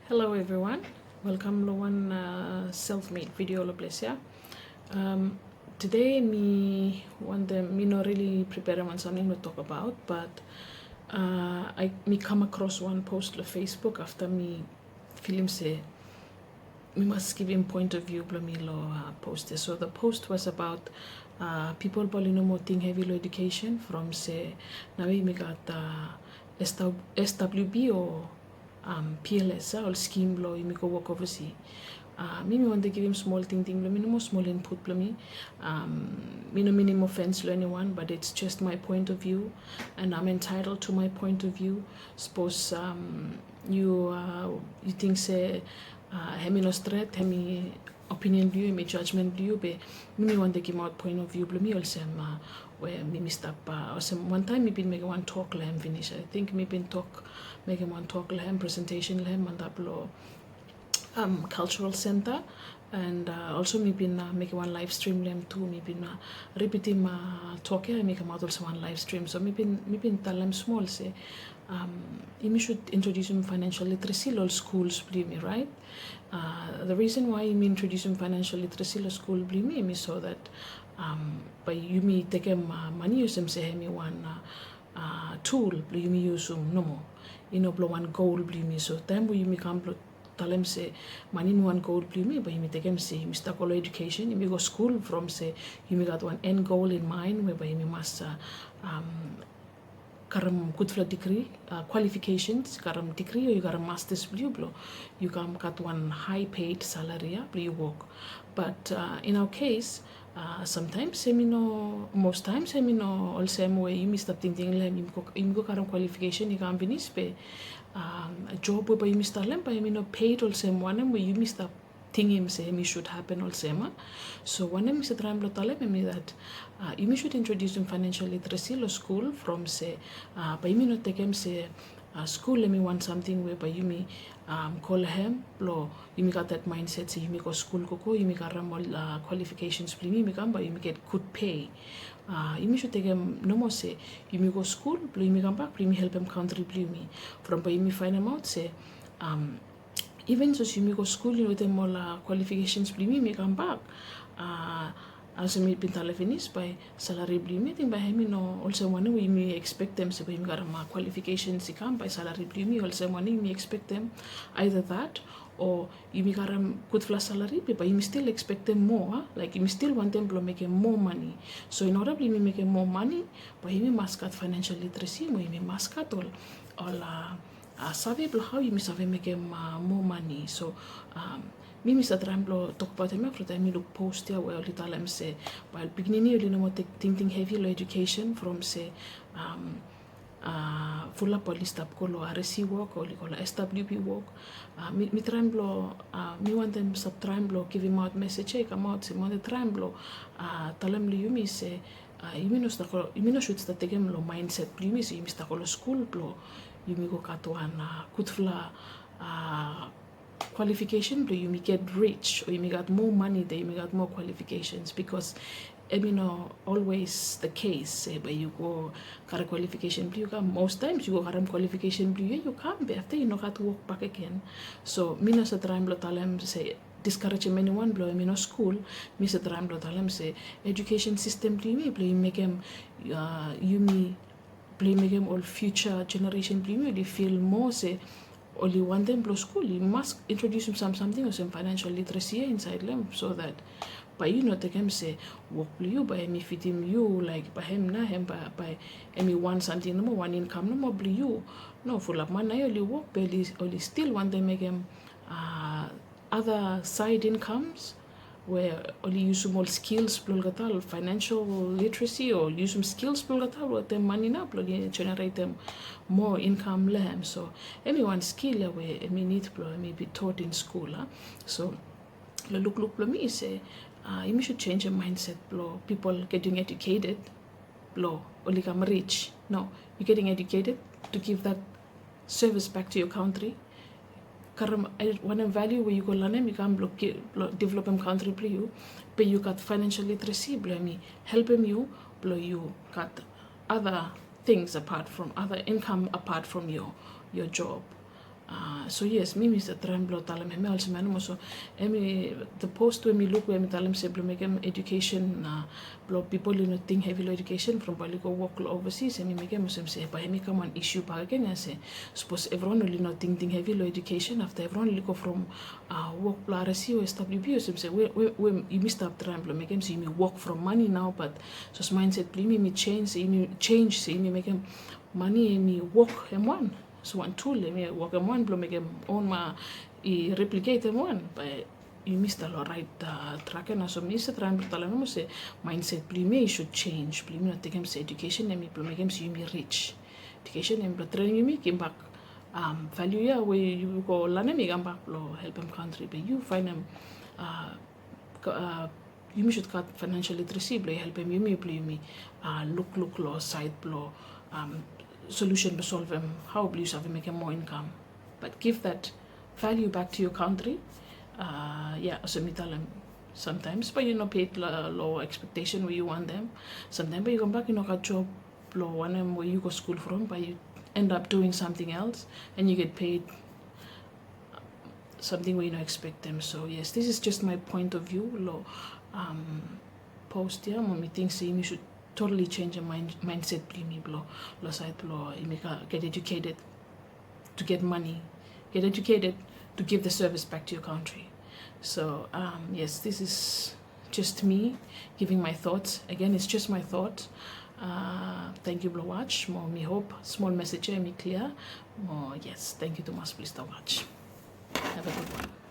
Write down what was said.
Hello everyone, welcome to one self-made video lo bless ya. Today me not really prepare on something to talk about, but me come across one post on Facebook after me film say we must give him point of view blo me lo post it. So the post was about people bolino mo thing heavy lo education from say now we got SWB or PLS or scheme law you go work overseas. Me want to give him small thing me no more small input me. Me no mean offense to anyone, but it's just my point of view, and I'm entitled to my point of view. Suppose you think say hemi no straight, hemi opinion view, hemi judgment view, but me want to give my point of view. Me also where me missed up. One time me been make one talk lahem finish. I think me been make one talk lahem presentation lahem and upload cultural center, and also me been make one live stream lahem too. Me been repeating talk here. Make also one live stream. So me been tell them small say. You should introduce him financial literacy all schools believe me, right? The reason why you introduce him financial literacy all school believe me so that by you me take him money use him say me one tool believe me use no more blow one goal believe me so time you me come tell him say money no one goal believe me but you me take him say you start all education you me go school from say you me got one end goal in mind whereby you me must karam good for degree qualifications karam degree or you got a master's blue blow you come got one high paid salary you work, but in our case sometimes most times all same way you start thinking you go karam qualification you can finish pe a job where you start lem but paid all same one where you start thinking say me should happen all same. So one time Mr. Tram me that you should introduce him financial literacy lo school from say by me not take him say school let me want something where by you me call him lo you me got that mindset say you me go school go you me got all qualifications for me come but you me get good pay. You me should take him no more say you me go school you me come back me help him contribute me from by you me find him out say even so you me go school you know them all qualifications for me come back as me been finished by salary blue me think by him also one we me expect them so we got qualifications come by salary blue me also one me expect them either that or you me got good flash salary but you still expect them more like you still want them to make more money. So in order to make more money but you must got financial literacy you must got all savvy how you must make more money. So me Mr. Tramblo talk about him after time me look post here where little them say while beginning you know what thinking heavy lo education from say fulap or list up call RSC work or SWB work. Me Tramblo me want them sub Tramblo give him out message come out say want the Tramblo tell him you me say you know should start taking lo mindset you me say you start call school blow you me go cut one good fla qualification but you may get rich or you may get more money that you may get more qualifications because always the case but you go got a qualification you come most times you go got a qualification you come but after you know how to walk back again. So me no sa try tell them say discourage anyone blow me no school me sa try tell them say education system you make them you me make them all future generation they feel more say only one them blow school you must introduce them something or some financial literacy inside them so that by you not take him say work you by me feed him you like by him na him by me want something no more one income no more blue you no full of money only work but only still want them make him other side incomes where only use small skills financial literacy or use some skills what them money na generate them more income lehem. So anyone skill where me need me be taught in school so look me say you should change your mindset people getting educated only come rich. No, you're getting educated to give that service back to your country. One value where you go learn you can develop them country you but you got financial literacy me help you you got other things apart from other income apart from your job. So yes, mimi sa tremblo talam heme also manamo so the post when me look when me talam se mekem education blo people think heavy education from bali go work overseas me mekem so se pa heme come an issue pa again se suppose everyone only tingting heavy education after everyone go from work RSC or SWB so say we you missed up tremblo mekem so me work from money now but so mindset me change say me mekem money me work m1 so one tool me work m1 blo mekem on ma I replicate m1 but you missed a lot right track na so me se tremblo tala mo se mindset me should change me not take him say education me blo mekem so you me rich education and training me came back value ya where you go lana me come back blo help them country but you find them you should cut financial literacy blo help them you me look law side blo solution to solve them how blo you have make more income but give that value back to your country yeah so me tell them sometimes but you know paid low expectation where you want them sometimes but you come back you know got job low one them where you go school from but you end up doing something else and you get paid something where you don't expect them. So yes, this is just my point of view low post here mommy thinks you should totally change your mindset me blow low side blow you make get educated to get money, get educated to give the service back to your country. So yes, this is just me giving my thoughts. Again, it's just my thoughts. Thank you for watch. More me hope small message me clear. More yes, thank you too much. Please to watch. Have a good one.